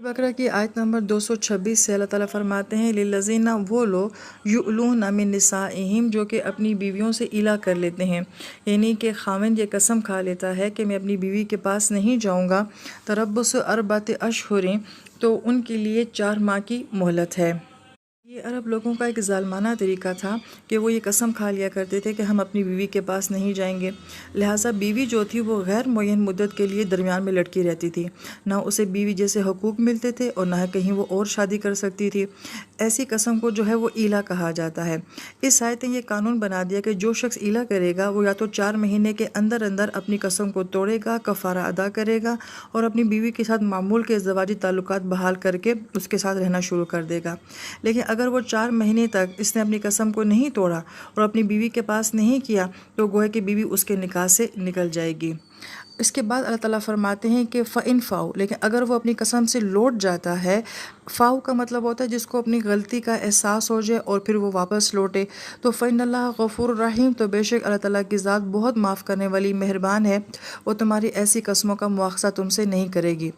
बकरा की आयत नंबर 226 से अल्लाह ताला फरमाते हैं लिल्लज़ीना वो लोग युलूना मिन निसाइहिम जो कि अपनी बीवियों से इला कर लेते हैं, यानी कि खाविंद ये कसम खा लेता है कि मैं अपनी बीवी के पास नहीं जाऊंगा। तरब्बुस अरबत अशहुरिन, तो उनके लिए 4 माह की मोहलत है। ये अरब लोगों का एक ज़ालमाना तरीका था कि वो ये कसम खा लिया करते थे कि हम अपनी बीवी के पास नहीं जाएंगे। लिहाजा बीवी जो थी वो गैर मुअय्यन मुद्दत के लिए दरमियान में लटकी रहती थी। ना उसे बीवी जैसे हकूक़ मिलते थे और ना कहीं वो और शादी कर सकती थी। ऐसी कसम को जो है वो ईला कहा जाता है। इस आयत ने ये कानून बना दिया कि जो शख्स ईला करेगा वो या तो 4 महीने के अंदर अंदर अपनी कसम को तोड़ेगा, कफ़ारा अदा करेगा और अपनी बीवी के साथ मामूल के ज़वाजी ताल्लुकात बहाल करके उसके साथ रहना शुरू कर देगा। लेकिन अगर वो 4 महीने तक इसने अपनी कसम को नहीं तोड़ा और अपनी बीवी के पास नहीं किया तो गोया कि बीवी उसके निकाह से निकल जाएगी। इसके बाद अल्लाह ताला फरमाते हैं कि फ़इन फ़ाऊ, लेकिन अगर वो अपनी कसम से लौट जाता है, फ़ाऊ का मतलब होता है जिसको अपनी गलती का एहसास हो जाए और फिर वो वापस लौटे, तो फ़इन्नल्लाह गफ़ूरुर रहीम, तो बेशक अल्लाह ताला की ज़ात बहुत माफ़ करने वाली मेहरबान है, वो तुम्हारी ऐसी कसमों का मुआख़ज़ा तुमसे नहीं करेगी।